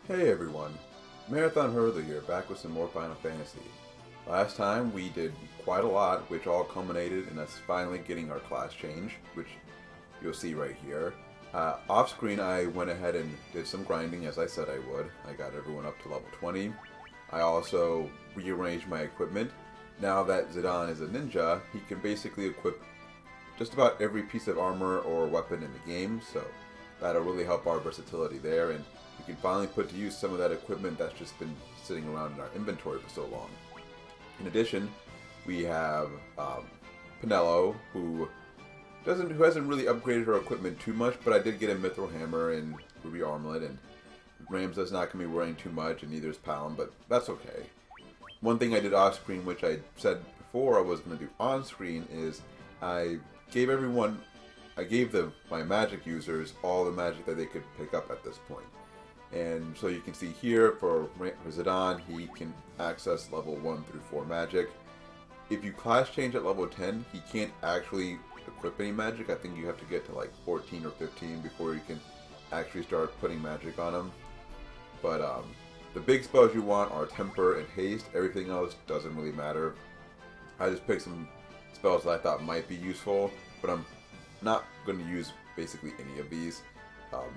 Hey everyone, Marathon Hurler here, back with some more Final Fantasy. Last time we did quite a lot, which all culminated in us finally getting our class change, which you'll see right here. Off screen I went ahead and did some grinding as I said I would. I got everyone up to level 20. I also rearranged my equipment. Now that Zidane is a ninja, he can basically equip just about every piece of armor or weapon in the game, so that'll really help our versatility there, and we can finally put to use some of that equipment that's just been sitting around in our inventory for so long. In addition, we have Penelo, who hasn't really upgraded her equipment too much, but I did get a Mithril Hammer and Ruby Armlet, and Ramsa's not going to be wearing too much, and neither is Palom, but that's okay. One thing I did off screen, which I said before I was going to do on screen, is I gave my magic users all the magic that they could pick up at this point. And so you can see here for Zidane, he can access level 1 through 4 magic. If you class change at level 10, he can't actually equip any magic. I think you have to get to like 14 or 15 before you can actually start putting magic on him. But the big spells you want are Temper and Haste. Everything else doesn't really matter. I just picked some spells that I thought might be useful, but I'm not going to use basically any of these.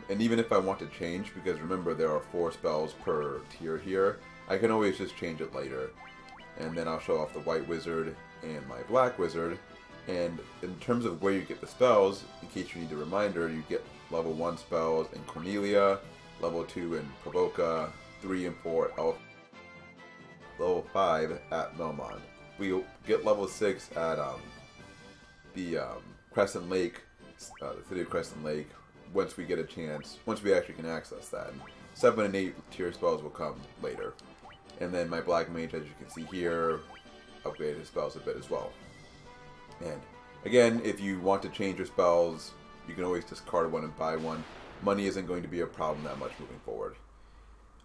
And even if I want to change, because remember there are 4 spells per tier here, I can always just change it later. And then I'll show off the White Wizard and my Black Wizard. And in terms of where you get the spells, in case you need a reminder, you get level 1 spells in Cornelia, level 2 in Provoca, 3 and 4 Elf, level 5 at Melmond. We get level 6 at the Crescent Lake, the city of Crescent Lake, once we get a chance, once we actually can access that. 7 and 8 tier spells will come later. And then my Black Mage, as you can see here, upgraded his spells a bit as well. And again, if you want to change your spells, you can always discard one and buy one. Money isn't going to be a problem that much moving forward.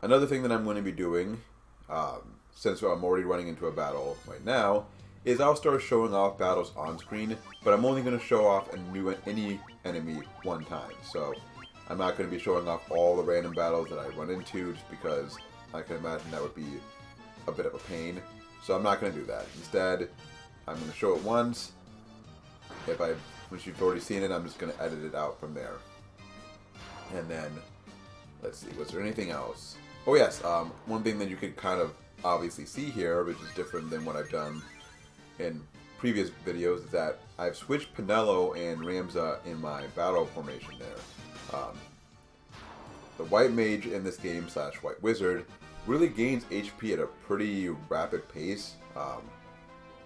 Another thing that I'm going to be doing, since I'm already running into a battle right now, is I'll start showing off battles on screen, but I'm only going to show off any enemy one time. So I'm not going to be showing off all the random battles that I run into, just because I can imagine that would be a bit of a pain. So I'm not going to do that. Instead, I'm going to show it once. Once you've already seen it, I'm just going to edit it out from there. And then, let's see, was there anything else? Oh yes, one thing that you can kind of obviously see here, which is different than what I've done in previous videos, is that I've switched Penelo and Ramsa in my battle formation there. The White Mage in this game / White Wizard really gains HP at a pretty rapid pace,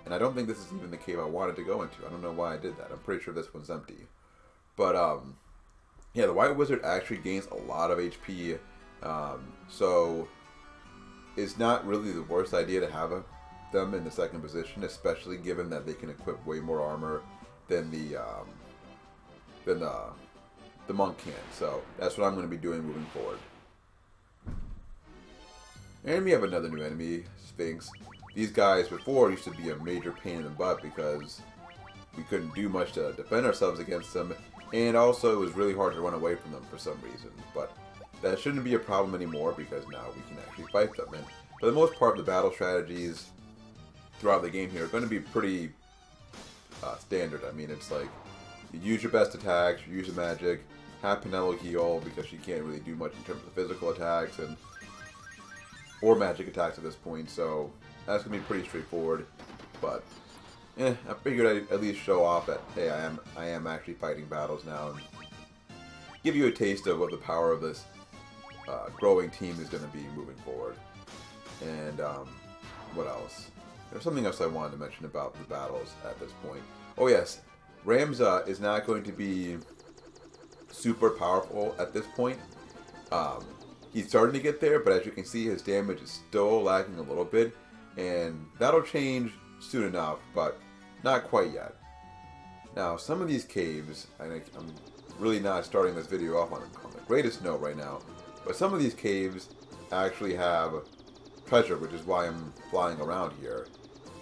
and I don't think this is even the cave I wanted to go into. I don't know why I did that. I'm pretty sure this one's empty. But yeah, the White Wizard actually gains a lot of HP, so it's not really the worst idea to have them in the second position, especially given that they can equip way more armor than the monk can. So that's what I'm going to be doing moving forward. And we have another new enemy, Sphinx. These guys before used to be a major pain in the butt because we couldn't do much to defend ourselves against them, and also it was really hard to run away from them for some reason. But that shouldn't be a problem anymore because now we can actually fight them. And for the most part, the battle strategies throughout the game here are going to be pretty standard. I mean, it's like you use your best attacks, you use your magic, have Penelo heal because she can't really do much in terms of physical attacks or magic attacks at this point. So that's going to be pretty straightforward. But I figured I'd at least show off that, hey, I am actually fighting battles now, and give you a taste of what the power of this growing team is going to be moving forward. And what else? There's something else I wanted to mention about the battles at this point. Oh yes, Ramsa is not going to be super powerful at this point. He's starting to get there, but as you can see, his damage is still lagging a little bit, and that'll change soon enough, but not quite yet. Now, some of these caves, and I'm really not starting this video off on the greatest note right now, but some of these caves actually have treasure, which is why I'm flying around here.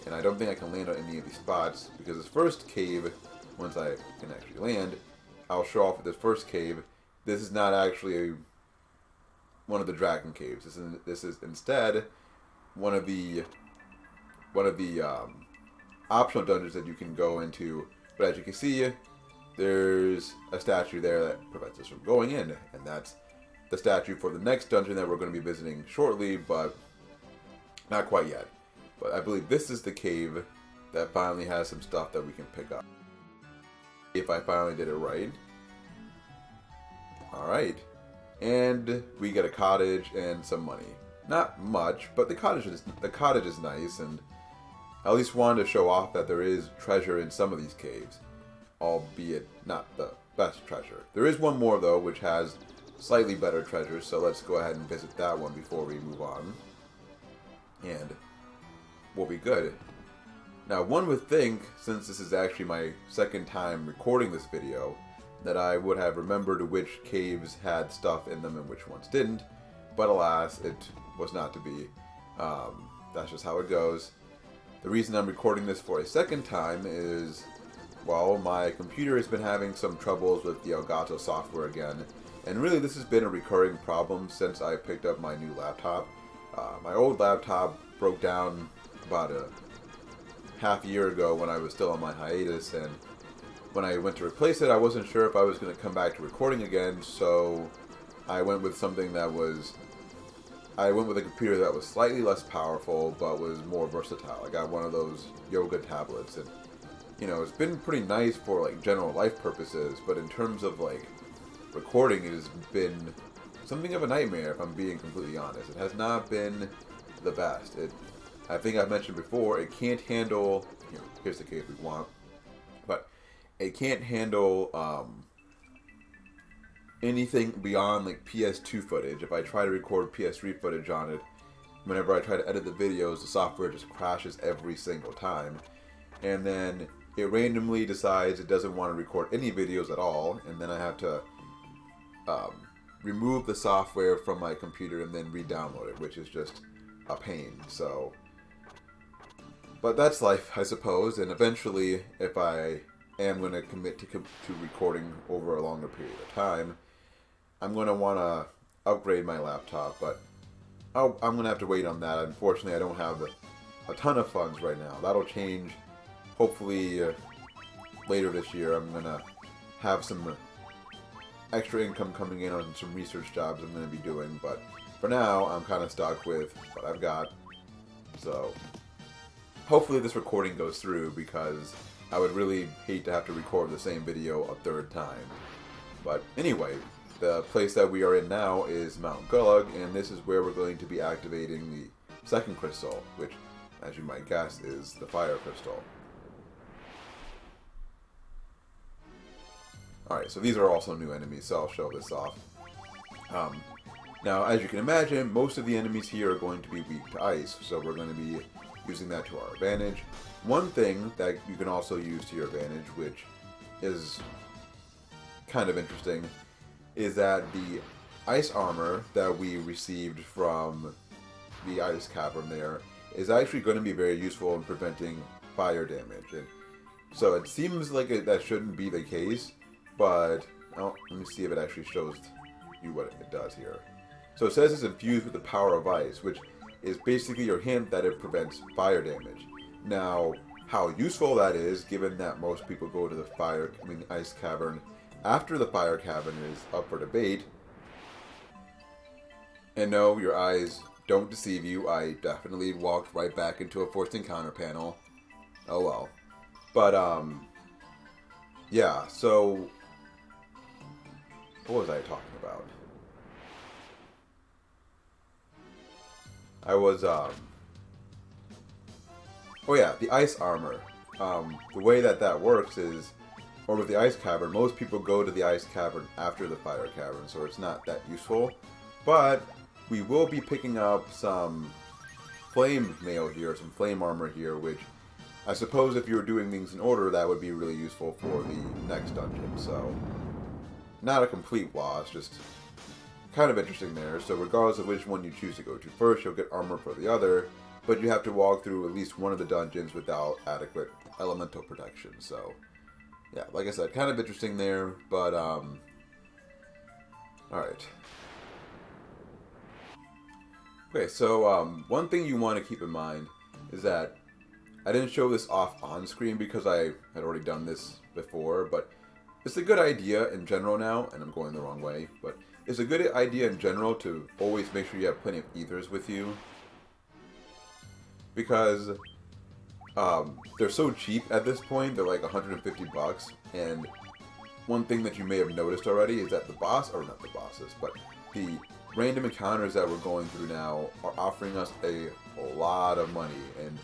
And I don't think I can land on any of these spots, because this first cave, once I can actually land, I'll show off at this first cave. This is not actually one of the dragon caves. This is instead one of the optional dungeons that you can go into. But as you can see, there's a statue there that prevents us from going in, and that's the statue for the next dungeon that we're going to be visiting shortly, but not quite yet. But I believe this is the cave that finally has some stuff that we can pick up. If I finally did it right. Alright. And we get a cottage and some money. Not much, but the cottage is nice, and I at least wanted to show off that there is treasure in some of these caves, albeit not the best treasure. There is one more though, which has slightly better treasure, so let's go ahead and visit that one before we move on. And we'll be good. Now, one would think, since this is actually my second time recording this video, that I would have remembered which caves had stuff in them and which ones didn't, but alas, it was not to be. That's just how it goes. The reason I'm recording this for a second time is, well, my computer has been having some troubles with the Elgato software again, and really this has been a recurring problem since I picked up my new laptop. My old laptop broke down about a half year ago when I was still on my hiatus, and when I went to replace it, I wasn't sure if I was going to come back to recording again, so I went with something that was... I went with a computer that was slightly less powerful, but was more versatile. I got one of those yoga tablets, and, you know, it's been pretty nice for, like, general life purposes, but in terms of, like, recording, it has been something of a nightmare, if I'm being completely honest. It has not been the best. I think I've mentioned before, it can't handle, you know, here's the case we want, but it can't handle anything beyond like PS2 footage. If I try to record PS3 footage on it, whenever I try to edit the videos, the software just crashes every single time. And then it randomly decides it doesn't want to record any videos at all, and then I have to remove the software from my computer and then re-download it, which is just a pain. So... but that's life, I suppose, and eventually, if I am going to commit to recording over a longer period of time, I'm going to want to upgrade my laptop, but I'm going to have to wait on that. Unfortunately, I don't have a ton of funds right now. That'll change, hopefully, later this year. I'm going to have some extra income coming in on some research jobs I'm going to be doing, but for now, I'm kind of stuck with what I've got, so... hopefully this recording goes through, because I would really hate to have to record the same video a third time. But anyway, the place that we are in now is Mount Gulug, and this is where we're going to be activating the second crystal, which, as you might guess, is the fire crystal. Alright, so these are also new enemies, so I'll show this off. Now, as you can imagine, most of the enemies here are going to be weak to ice, so we're going to be using that to our advantage. One thing that you can also use to your advantage, which is kind of interesting, is that the ice armor that we received from the ice cavern there is actually going to be very useful in preventing fire damage. And so it seems like that shouldn't be the case, but let me see if it actually shows you what it does here. So it says it's infused with the power of ice, which is basically your hint that it prevents fire damage. Now, how useful that is, given that most people go to the ice cavern after the fire cavern is up for debate. And no, your eyes don't deceive you. I definitely walked right back into a forced encounter panel. Oh well. But, yeah, so... what was I talking about? I was, oh yeah, the ice armor. The way that works is, or with the ice cavern, most people go to the ice cavern after the fire cavern, so it's not that useful. But we will be picking up some flame mail here, some flame armor here, which I suppose if you were doing things in order, that would be really useful for the next dungeon. So, not a complete loss, just kind of interesting there. So regardless of which one you choose to go to first, you'll get armor for the other, but you have to walk through at least one of the dungeons without adequate elemental protection. So yeah, like I said, kind of interesting there, but alright. Okay, so one thing you want to keep in mind is that I didn't show this off on screen because I had already done this before, but it's a good idea in general now, and I'm going the wrong way, but it's a good idea in general to always make sure you have plenty of ethers with you, because they're so cheap at this point. They're like 150 bucks, and one thing that you may have noticed already is that the boss, or not the bosses, but the random encounters that we're going through now are offering us a lot of money. And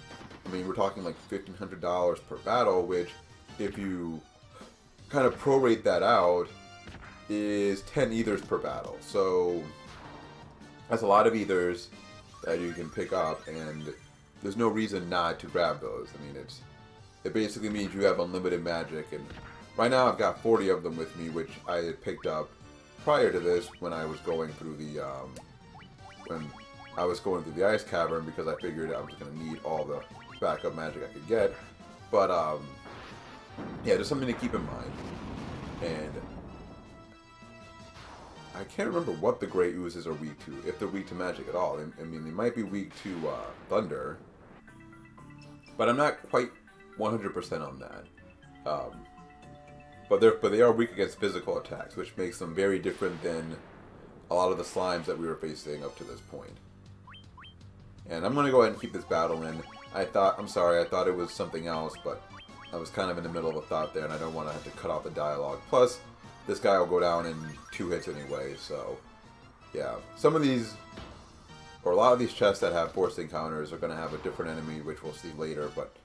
I mean, we're talking like $1,500 per battle, which if you kind of prorate that out is 10 ethers per battle. So that's a lot of ethers that you can pick up, and there's no reason not to grab those. I mean, it basically means you have unlimited magic, and right now I've got 40 of them with me, which I had picked up prior to this when I was going through the ice cavern, because I figured I was going to need all the backup magic I could get. But yeah, just something to keep in mind. And I can't remember what the Great Oozes are weak to, if they're weak to magic at all. I mean, they might be weak to thunder, but I'm not quite 100% on that. But they are weak against physical attacks, which makes them very different than a lot of the slimes that we were facing up to this point. And I'm going to go ahead and keep this battle in. I thought it was something else, but I was kind of in the middle of a thought there, and I don't want to have to cut out the dialogue. Plus, this guy will go down in 2 hits anyway, so yeah. Some of these, or a lot of these chests that have forced encounters are going to have a different enemy, which we'll see later, but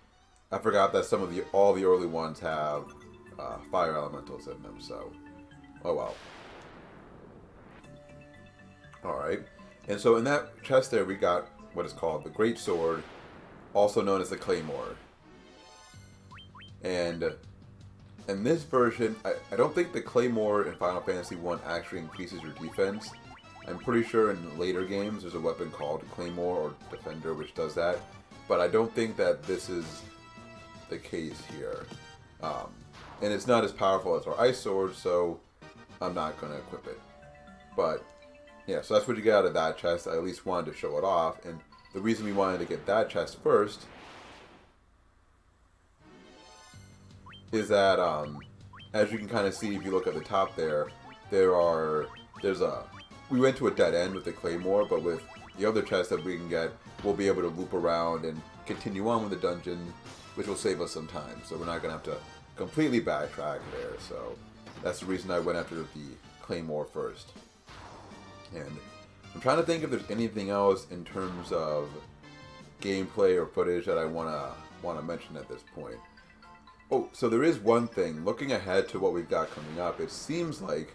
I forgot that all the early ones have fire elementals in them, so oh well. Alright, and so in that chest there we got what is called the Great Sword, also known as the Claymore. And in this version, I don't think the Claymore in Final Fantasy 1 actually increases your defense. I'm pretty sure in later games there's a weapon called Claymore or Defender which does that, but I don't think that this is the case here. And it's not as powerful as our Ice Sword, so I'm not going to equip it. But yeah, so that's what you get out of that chest. I at least wanted to show it off, and the reason we wanted to get that chest first is that, as you can kind of see if you look at the top there, we went to a dead end with the Claymore, but with the other chest that we can get, we'll be able to loop around and continue on with the dungeon, which will save us some time. So we're not going to have to completely backtrack there, so that's the reason I went after the Claymore first. And I'm trying to think if there's anything else in terms of gameplay or footage that I want to mention at this point. Oh, so there is one thing. Looking ahead to what we've got coming up, it seems like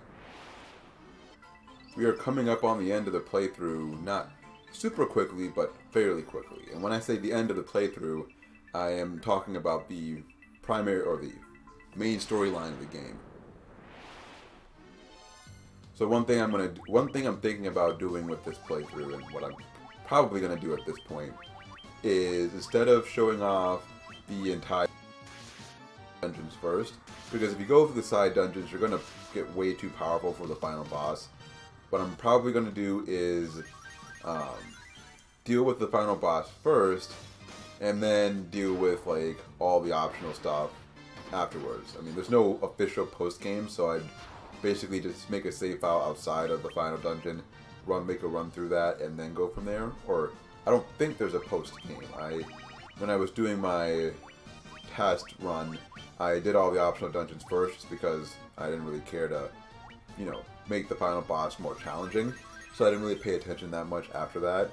we are coming up on the end of the playthrough, not super quickly, but fairly quickly. And when I say the end of the playthrough, I am talking about the primary or the main storyline of the game. So one thing I'm thinking about doing with this playthrough, and what I'm probably going to do at this point, is instead of showing off the entire dungeons first, because if you go through the side dungeons, you're going to get way too powerful for the final boss. What I'm probably going to do is deal with the final boss first, and then deal with like all the optional stuff afterwards. I mean, there's no official post game, so I'd basically just make a save file outside of the final dungeon, make a run through that, and then go from there. Or I don't think there's a post game. When I was doing my test run, I did all the optional dungeons first just because I didn't really care to, make the final boss more challenging. So I didn't really pay attention that much after that.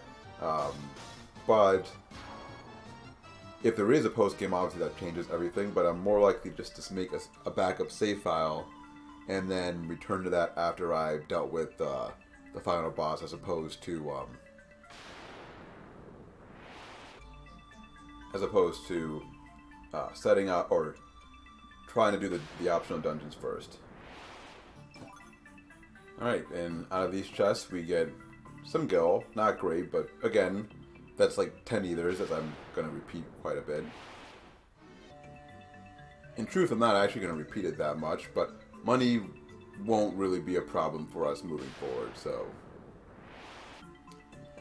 But if there is a post game, obviously that changes everything. But I'm more likely just to make a backup save file and then return to that after I've dealt with the final boss, as opposed to setting up or trying to do the optional dungeons first. Alright, and out of these chests we get some gil. Not great, but again, that's like 10 ethers, as I'm going to repeat quite a bit. In truth, I'm not actually going to repeat it that much, but money won't really be a problem for us moving forward, so.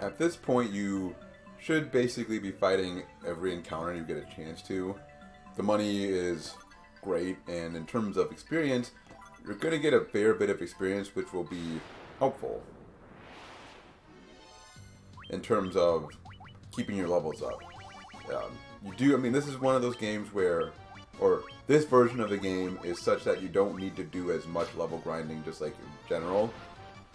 At this point, you should basically be fighting every encounter you get a chance to. The money is great, and in terms of experience, you're going to get a fair bit of experience, which will be helpful in terms of keeping your levels up. I mean, this is one of those games where, or this version of the game is such that you don't need to do as much level grinding, just like in general,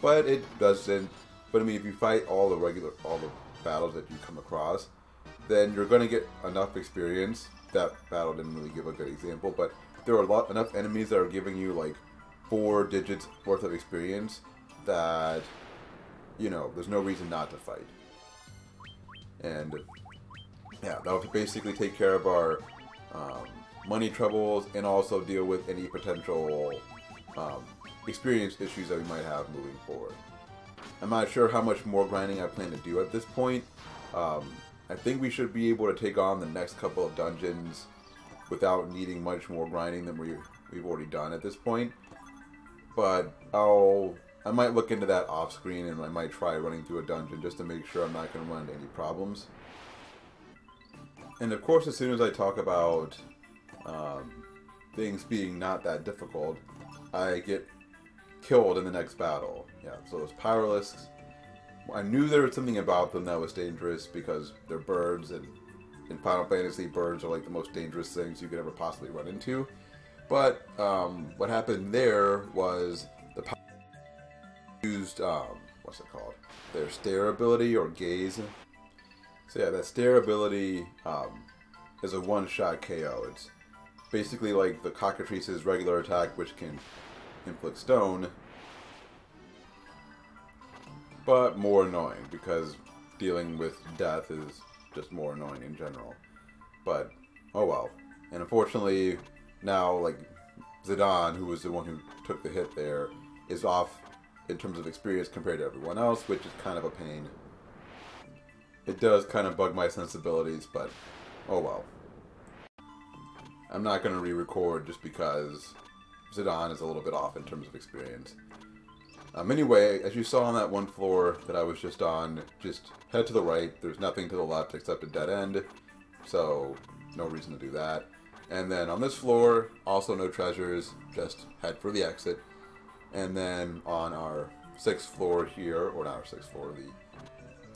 but it doesn't. But I mean, if you fight all the battles that you come across, then you're going to get enough experience. That battle didn't really give a good example, but there are enough enemies that are giving you like 4 digits worth of experience that, you know, there's no reason not to fight. And yeah, that'll basically take care of our money troubles and also deal with any potential experience issues that we might have moving forward. I'm not sure how much more grinding I plan to do at this point. I think we should be able to take on the next couple of dungeons without needing much more grinding than we've already done at this point. But I might look into that off screen, and I might try running through a dungeon just to make sure I'm not going to run into any problems. And of course, as soon as I talk about things being not that difficult, I get killed in the next battle. Yeah, so those Pyralisks, I knew there was something about them that was dangerous because they're birds, and in Final Fantasy, birds are like the most dangerous things you could ever possibly run into. But what happened there was the used, what's it called? Their stare ability or gaze. So yeah, that stare ability is a one-shot KO. It's basically like the Cockatrice's regular attack, which can inflict stone, but more annoying because dealing with death is just more annoying in general. But oh well. And unfortunately, now like Zidane, who was the one who took the hit there, is off in terms of experience compared to everyone else, which is kind of a pain. It does kind of bug my sensibilities, but oh well. I'm not going to re-record just because Zidane is a little bit off in terms of experience. Anyway, as you saw on that one floor that I was just on, just head to the right. There's nothing to the left except a dead end, so no reason to do that. And then on this floor, also no treasures, just head for the exit. And then on our 6th floor here, or not our 6th floor, the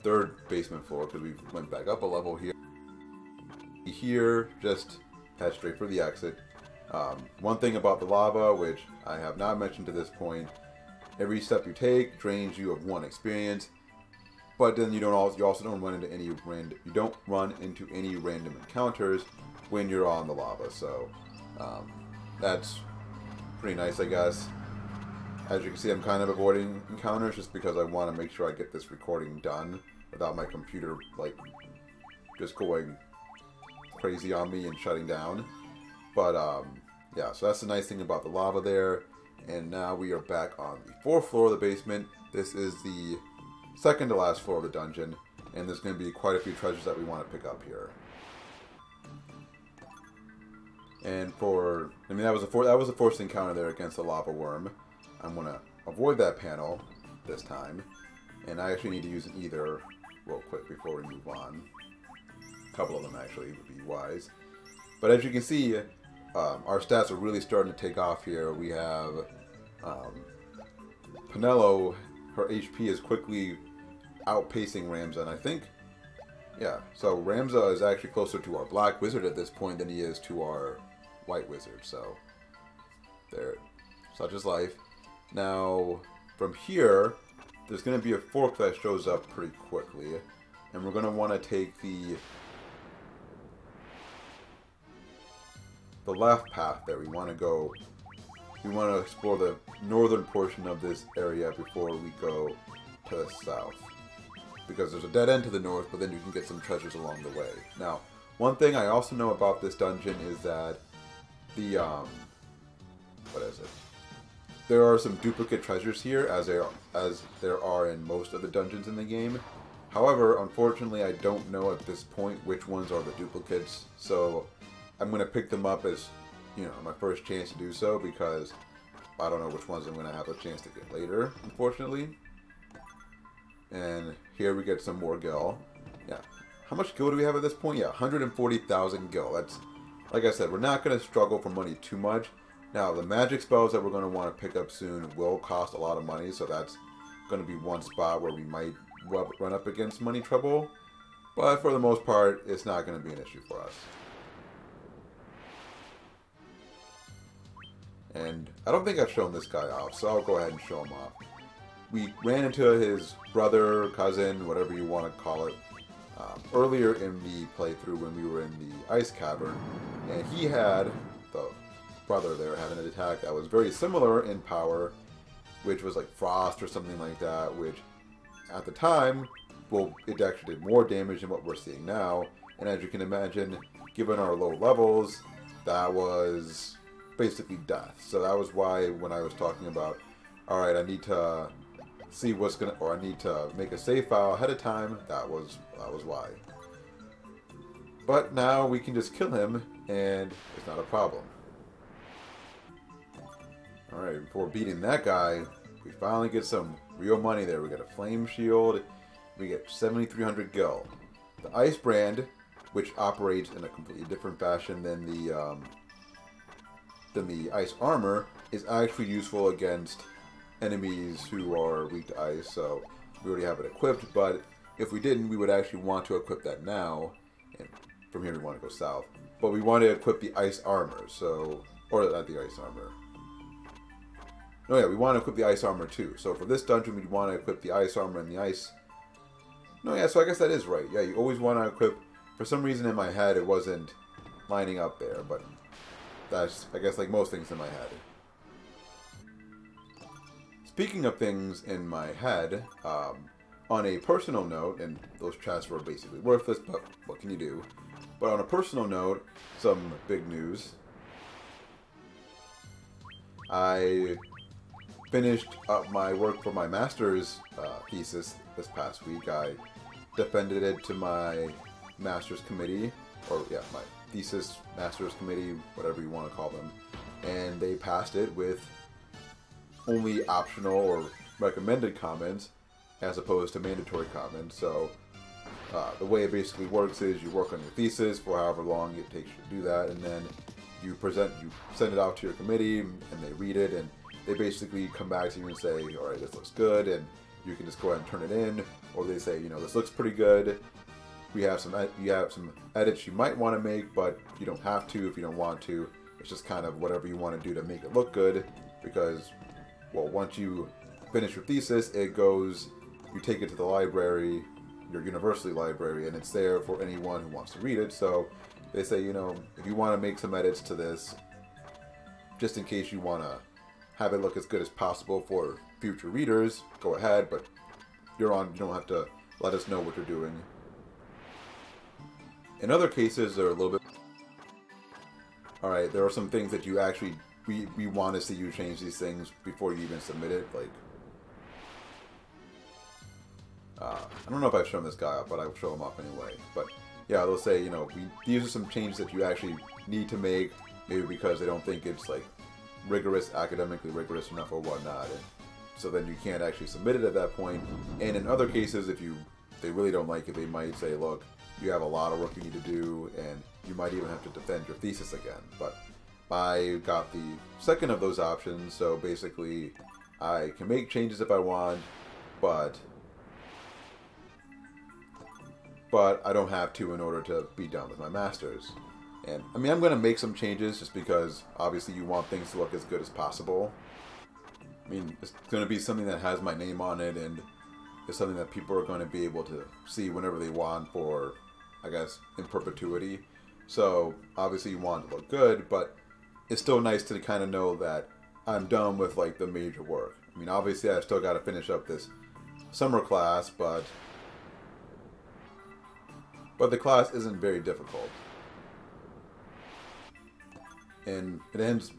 3rd basement floor, because we went back up a level here. Here, just head straight for the exit. One thing about the lava, which I have not mentioned to this point, every step you take drains you of 1 experience, but then you also don't run into any random encounters when you're on the lava. So that's pretty nice, I guess. As you can see, I'm kind of avoiding encounters just because I want to make sure I get this recording done without my computer like just going crazy on me and shutting down. But yeah, so that's the nice thing about the lava there. And now we are back on the 4th floor of the basement. This is the 2nd to last floor of the dungeon, and there's going to be quite a few treasures that we want to pick up here. And that was the first encounter there against the lava worm. I'm going to avoid that panel this time, and I actually need to use an either real quick before we move on. A couple of them actually would be wise. But as you can see, our stats are really starting to take off here. We have Penelo, her HP is quickly outpacing Ramza, and I think, yeah, so Ramza is actually closer to our Black Wizard at this point than he is to our White Wizard, so there, such is life. Now, from here, there's going to be a fork that shows up pretty quickly, and we're going to want to take the left path there. We want to explore the northern portion of this area before we go to the south, because there's a dead end to the north, but then you can get some treasures along the way. Now, one thing I also know about this dungeon is that the what is it? There are some duplicate treasures here, as there are in most of the dungeons in the game. However, unfortunately, I don't know at this point which ones are the duplicates, so I'm going to pick them up as, you know, my first chance to do so, because I don't know which ones I'm going to have a chance to get later, unfortunately. And here we get some more gil. Yeah. How much gil do we have at this point? Yeah, 140,000 gil. That's, like I said, we're not going to struggle for money too much. Now, the magic spells that we're going to want to pick up soon will cost a lot of money, so that's going to be one spot where we might run up against money trouble. But for the most part, it's not going to be an issue for us. And I don't think I've shown this guy off, so I'll go ahead and show him off. We ran into his brother, cousin, whatever you want to call it, earlier in the playthrough when we were in the ice cavern, and he had, the brother there, had an attack that was very similar in power, which was like frost or something like that, which at the time, well, it actually did more damage than what we're seeing now, and as you can imagine, given our low levels, that was basically death. So that was why when I was talking about, alright, I need to see what's gonna, or I need to make a save file ahead of time, that was why. But now we can just kill him, and it's not a problem. Alright, before beating that guy, we finally get some real money there. We got a flame shield, we get 7,300 gil. The ice brand, which operates in a completely different fashion than the ice armor, is actually useful against enemies who are weak to ice, so we already have it equipped, but if we didn't, we would actually want to equip that now, and from here we want to go south, but we want to equip the ice armor, so, or not the ice armor. Oh yeah, we want to equip the ice armor too, so for this dungeon we want to equip the ice armor and the ice. No, yeah, so I guess that is right. Yeah, you always want to equip, for some reason in my head it wasn't lining up there, but that's, I guess, like most things in my head. Speaking of things in my head, on a personal note, and those chats were basically worthless, but what can you do? But on a personal note, some big news. I finished up my work for my master's thesis this past week. I defended it to my master's committee, or yeah, my thesis master's committee, whatever you want to call them, and they passed it with only optional or recommended comments as opposed to mandatory comments. So the way it basically works is you work on your thesis for however long it takes you to do that, and then you send it out to your committee, and they read it, and they basically come back to you and say, all right, this looks good, and you can just go ahead and turn it in, or they say, you know, this looks pretty good. You have some edits you might want to make, but you don't have to if you don't want to. It's just kind of whatever you want to do to make it look good, because, well, once you finish your thesis, it goes, you take it to the library, your university library, and it's there for anyone who wants to read it. So they say, you know, if you want to make some edits to this, just in case you want to have it look as good as possible for future readers, go ahead, but you don't have to let us know what you're doing. In other cases, they're a little bit... Alright, there are some things that you actually... We want to see you change these things before you even submit it, like... I don't know if I've shown this guy off, but I'll show him off anyway. But, yeah, they'll say, you know, these are some changes that you actually need to make, maybe because they don't think it's, like, academically rigorous enough or whatnot, and so then you can't actually submit it at that point. And in other cases, if they really don't like it, they might say, look, you have a lot of work you need to do, and you might even have to defend your thesis again. But I got the second of those options, so basically I can make changes if I want, but I don't have to in order to be done with my master's. And, I mean, I'm going to make some changes just because, obviously, you want things to look as good as possible. I mean, it's going to be something that has my name on it, and it's something that people are going to be able to see whenever they want for, I guess, in perpetuity. So, obviously, you want it to look good, but it's still nice to kind of know that I'm done with, like, the major work. I mean, obviously, I've still got to finish up this summer class, but the class isn't very difficult. And it ends,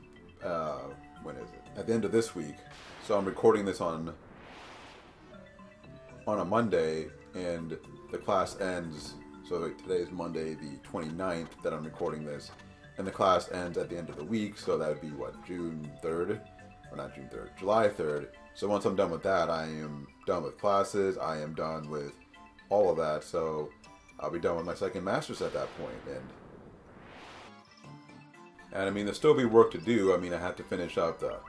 when is it? At the end of this week. So I'm recording this on a Monday, and the class ends, so today is Monday the 29th that I'm recording this, and the class ends at the end of the week, so that would be, what, June 3rd? Or not June 3rd, July 3rd. So once I'm done with that, I am done with classes, I am done with all of that, so I'll be done with my second master's at that point. And I mean, there'll still be work to do. I mean, I have to finish out the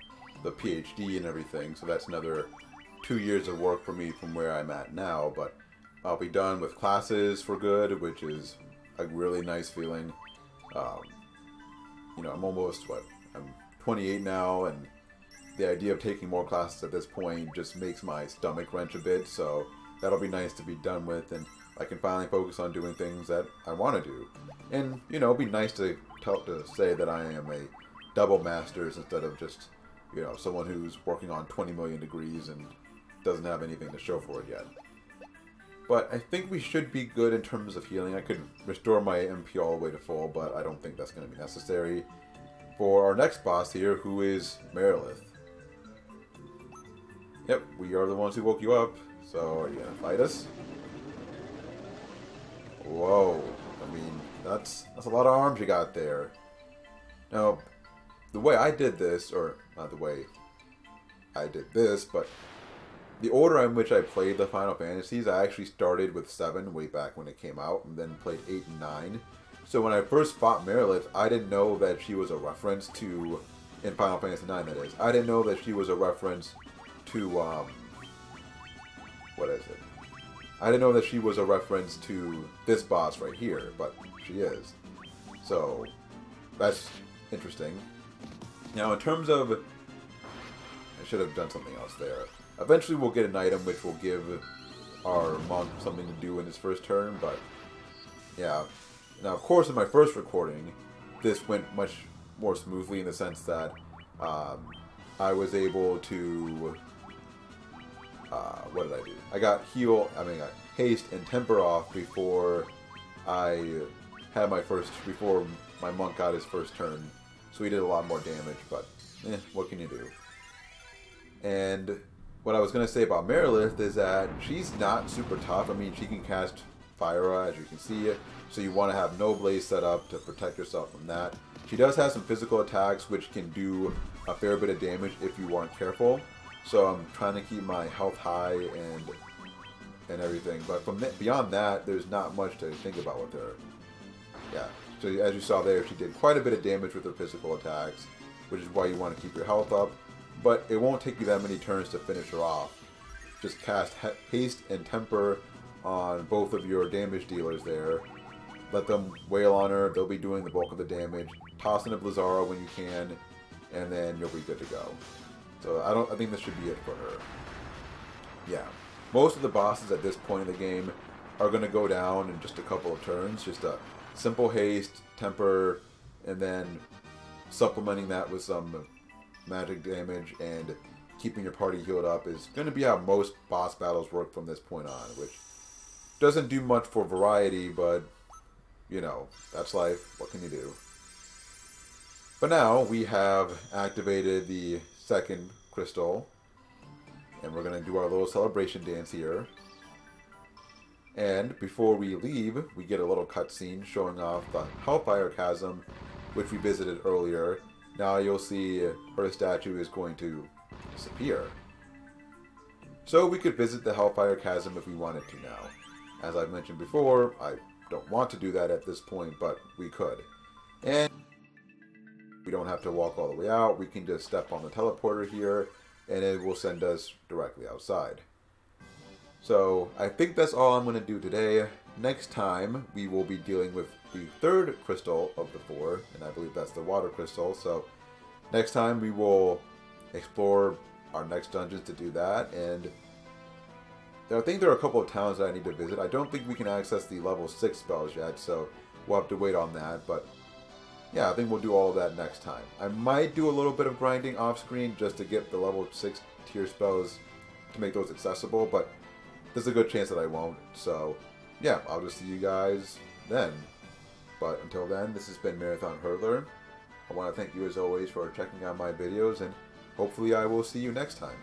PhD and everything, so that's another 2 years of work for me from where I'm at now, but I'll be done with classes for good, which is a really nice feeling. You know, I'm almost, I'm 28 now, and the idea of taking more classes at this point just makes my stomach wrench a bit, so that'll be nice to be done with, and I can finally focus on doing things that I want to do. And, you know, it'd be nice to say that I am a double master's instead of just, you know, someone who's working on 20 million degrees and doesn't have anything to show for it yet. But I think we should be good in terms of healing. I could restore my MP all the way to full, but I don't think that's going to be necessary for our next boss here, who is Merilith. Yep, we are the ones who woke you up. So, are you going to fight us? Whoa. I mean, that's a lot of arms you got there. Now, the way I did this, or not the way I did this, but the order in which I played the Final Fantasies, I actually started with 7 way back when it came out, and then played 8 and 9. So when I first fought Merilith, I didn't know that she was a reference to, in Final Fantasy 9 that is, I didn't know that she was a reference to, what is it? I didn't know that she was a reference to this boss right here, but she is. So, that's interesting. Now, in terms of, I should have done something else there. Eventually we'll get an item which will give our monk something to do in his first turn, but yeah. Now, of course, in my first recording, this went much more smoothly in the sense that I was able to, what did I do? I got haste and temper off before I had before my monk got his first turn, so he did a lot more damage, but what can you do? And what I was going to say about Merilith is that she's not super tough. I mean, she can cast Fire, as you can see, so you want to have no blaze set up to protect yourself from that. She does have some physical attacks which can do a fair bit of damage if you aren't careful. So I'm trying to keep my health high and everything. But beyond that, there's not much to think about with her. Yeah. So as you saw there, she did quite a bit of damage with her physical attacks, which is why you want to keep your health up. But it won't take you that many turns to finish her off. Just cast haste and temper on both of your damage dealers there. Let them wail on her. They'll be doing the bulk of the damage. Toss in a Blizzara when you can, and then you'll be good to go. So I think this should be it for her. Yeah. Most of the bosses at this point in the game are going to go down in just a couple of turns. Just a simple haste, temper, and then supplementing that with some magic damage and keeping your party healed up is going to be how most boss battles work from this point on, which doesn't do much for variety, but, you know, that's life. What can you do? But now we have activated the second crystal, and we're going to do our little celebration dance here. And before we leave, we get a little cutscene showing off the Hellfire Chasm, which we visited earlier. Now you'll see her statue is going to disappear. So we could visit the Hellfire Chasm if we wanted to now. As I've mentioned before, I don't want to do that at this point, but we could. And we don't have to walk all the way out. We can just step on the teleporter here, and it will send us directly outside. So I think that's all I'm going to do today. Next time, we will be dealing with the third crystal of the 4, and I believe that's the water crystal. So next time we will explore our next dungeons to do that, and I think there are a couple of towns that I need to visit. I don't think we can access the level 6 spells yet, so we'll have to wait on that, but yeah, I think we'll do all of that next time. I might do a little bit of grinding off screen just to get the level 6 tier spells to make those accessible, but there's a good chance that I won't. So yeah, I'll just see you guys then. But until then, this has been Marathon Hurdler. I want to thank you as always for checking out my videos, and hopefully I will see you next time.